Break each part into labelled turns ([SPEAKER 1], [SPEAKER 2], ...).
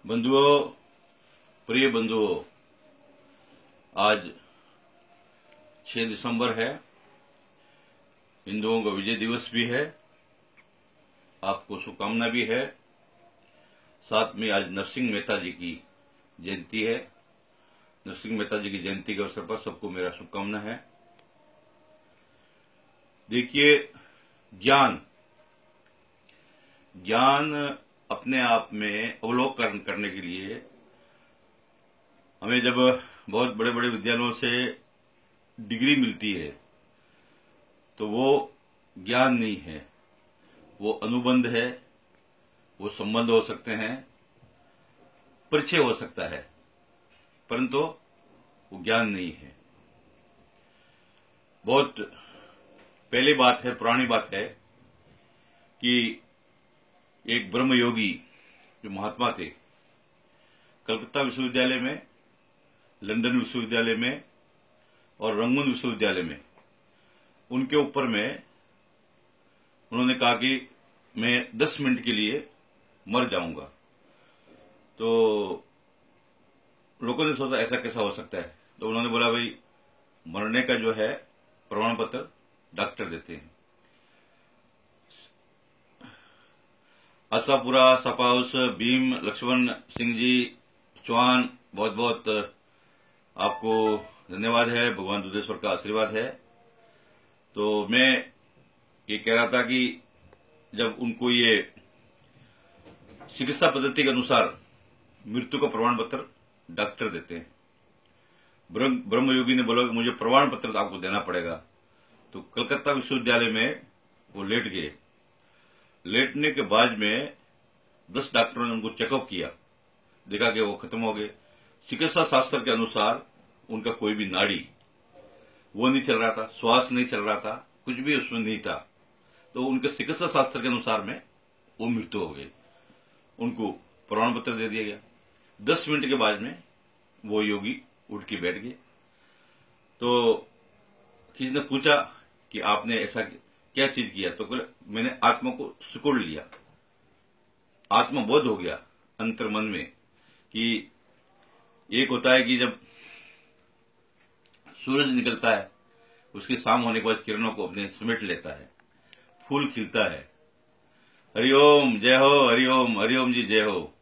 [SPEAKER 1] बंधुओं, प्रिय बंधुओं, आज 6 दिसंबर है। हिंदुओं का विजय दिवस भी है। आपको शुभकामना भी है। साथ में आज नरसिंह मेहता जी की जयंती है। नरसिंह मेहता जी की जयंती के अवसर पर सबको मेरा शुभकामना है। देखिए, ज्ञान अपने आप में अवलोकन करने के लिए हमें जब बहुत बड़े बड़े विद्यालयों से डिग्री मिलती है तो वो ज्ञान नहीं है, वो अनुबंध है, वो संबंध हो सकते हैं, परिचय हो सकता है, परंतु वो ज्ञान नहीं है। बहुत पहली बात है, पुरानी बात है कि एक ब्रह्म योगी जो महात्मा थे, कलकत्ता विश्वविद्यालय में, लंदन विश्वविद्यालय में और रंगून विश्वविद्यालय में, उनके ऊपर में उन्होंने कहा कि मैं 10 मिनट के लिए मर जाऊंगा। तो लोगों ने सोचा ऐसा कैसा हो सकता है, तो उन्होंने बोला भाई मरने का जो है प्रमाण पत्र डॉक्टर देते हैं। आशापुरा, सपाउस, भीम, लक्ष्मण सिंह जी चौहान, बहुत बहुत आपको धन्यवाद है, भगवान दुधेश्वर का आशीर्वाद है। तो मैं ये कह रहा था कि जब उनको ये चिकित्सा पद्धति के अनुसार मृत्यु का प्रमाण पत्र डॉक्टर देते हैं, ब्रह्म योगी ने बोला कि मुझे प्रमाण पत्र आपको देना पड़ेगा। तो कलकत्ता विश्वविद्यालय में वो लेट गए। लेटने के बाद में 10 डॉक्टरों ने उनको चेकअप किया, देखा कि वो खत्म हो गए। चिकित्सा शास्त्र के अनुसार उनका कोई भी नाड़ी वो नहीं चल रहा था, श्वास नहीं चल रहा था, कुछ भी उसमें नहीं था। तो उनके चिकित्सा शास्त्र के अनुसार में वो मृत्यु हो गई। उनको प्रमाण पत्र दे दिया गया। 10 मिनट के बाद में वो योगी उठ के बैठ गए। तो किसी ने पूछा कि आपने ऐसा क्या चीज किया, तो मैंने आत्मा को सिकुड़ लिया। आत्मबोध हो गया अंतर मन में कि एक होता है कि जब सूरज निकलता है, उसकी शाम होने के बाद किरणों को अपने समेट लेता है, फूल खिलता है, हरिओम जय हो, हरिओम हरिओम जी जय हो,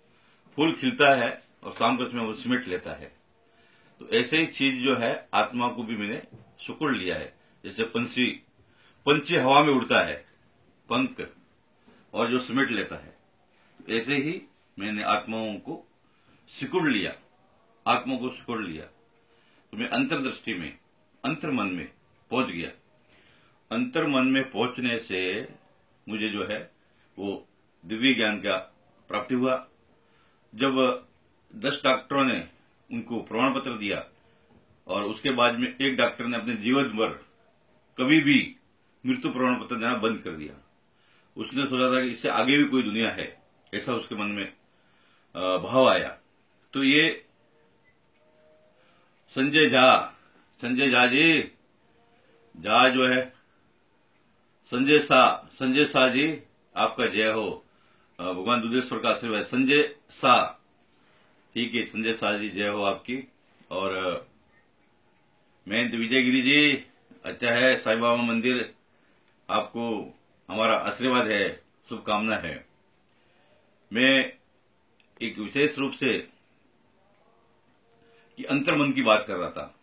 [SPEAKER 1] फूल खिलता है और शाम के समय वो समेट लेता है। तो ऐसे ही चीज जो है आत्मा को भी मैंने सिकुड़ लिया है। जैसे पंछी हवा में उड़ता है, पंख, और जो समेट लेता है, तो ऐसे ही मैंने आत्माओं को सिकुड़ लिया, आत्मा को सिकुड़ लिया। तो मैं अंतर्दृष्टि में, अंतर मन में पहुंच गया। अंतर मन में पहुंचने से मुझे जो है वो दिव्य ज्ञान का प्राप्ति हुआ। जब 10 डॉक्टरों ने उनको प्रमाण पत्र दिया और उसके बाद में एक डॉक्टर ने अपने जीवन भर कभी भी मृत्यु प्रमाण पत्र देना बंद कर दिया। उसने सोचा था कि इससे आगे भी कोई दुनिया है, ऐसा उसके मन में भाव आया। तो ये संजय झा जी, झा जो है संजय शाह जी, आपका जय हो, भगवान दुधेश्वर का आशीर्वाद। संजय शाह, ठीक है, संजय शाह जी जय हो आपकी। और मैं विजयगिरी जी, अच्छा है, साईं बाबा मंदिर, आपको हमारा आशीर्वाद है, शुभकामना है। मैं एक विशेष रूप से कि अंतर मन की बात कर रहा था।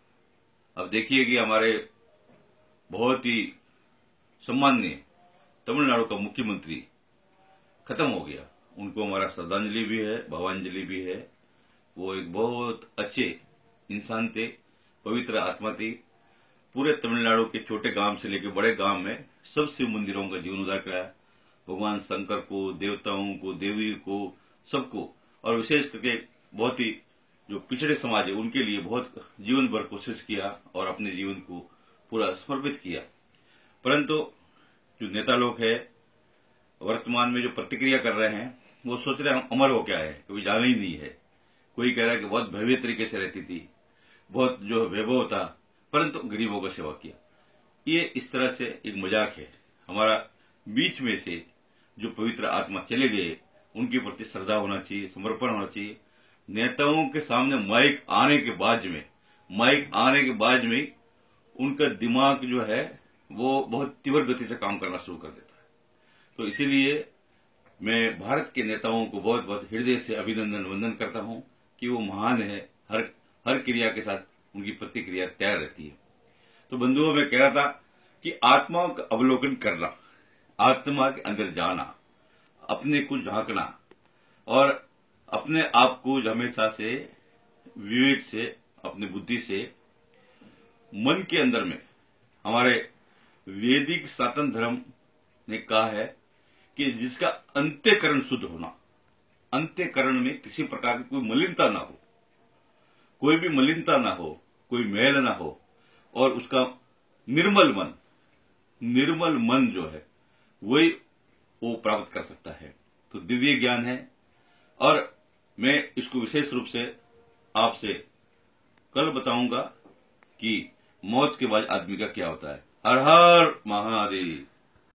[SPEAKER 1] अब देखिए कि हमारे बहुत ही सम्माननीय तमिलनाडु का मुख्यमंत्री खत्म हो गया। उनको हमारा श्रद्धांजलि भी है, भावांजलि भी है। वो एक बहुत अच्छे इंसान थे, पवित्र आत्मा थी। पूरे तमिलनाडु के छोटे गांव से लेकर बड़े गांव में सब शिव मंदिरों का जीवन उद्धार कराया। भगवान शंकर को, देवताओं को, देवी को, सबको, और विशेष करके बहुत ही जो पिछड़े समाज है उनके लिए बहुत जीवन भर कोशिश किया और अपने जीवन को पूरा समर्पित किया। परंतु जो नेता लोग हैं वर्तमान में जो प्रतिक्रिया कर रहे हैं, वो सोच रहे हैं हम अमर हो क्या है, कभी जाना ही नहीं है। कोई कह रहा है कि बहुत भव्य तरीके से रहती थी, बहुत जो वैभव था, परंतु गरीबों का सेवा किया। ये इस तरह से एक मजाक है। हमारा बीच में से जो पवित्र आत्मा चले गए, उनके प्रति श्रद्धा होना चाहिए, समर्पण होना चाहिए। नेताओं के सामने माइक आने के बाद में उनका दिमाग जो है वो बहुत तीव्र गति से काम करना शुरू कर देता है। तो इसीलिए मैं भारत के नेताओं को बहुत बहुत हृदय से अभिनंदन वंदन करता हूं कि वो महान है। हर क्रिया के साथ उनकी प्रतिक्रिया तैयार रहती है। तो बंधुओं, मैं कह रहा था कि आत्मा का अवलोकन करना, आत्मा के अंदर जाना, अपने को झांकना और अपने आप को हमेशा से विवेक से, अपनी बुद्धि से मन के अंदर में, हमारे वैदिक सनातन धर्म ने कहा है कि जिसका अंत्यकरण शुद्ध होना, अंत्यकरण में किसी प्रकार की कोई मलिनता ना हो, कोई भी मलिनता ना हो, कोई मैल ना हो, और उसका निर्मल मन जो है वही वो प्राप्त कर सकता है। तो दिव्य ज्ञान है। और मैं इसको विशेष रूप से आपसे कल बताऊंगा कि मौत के बाद आदमी का क्या होता है। हर हर महादेव।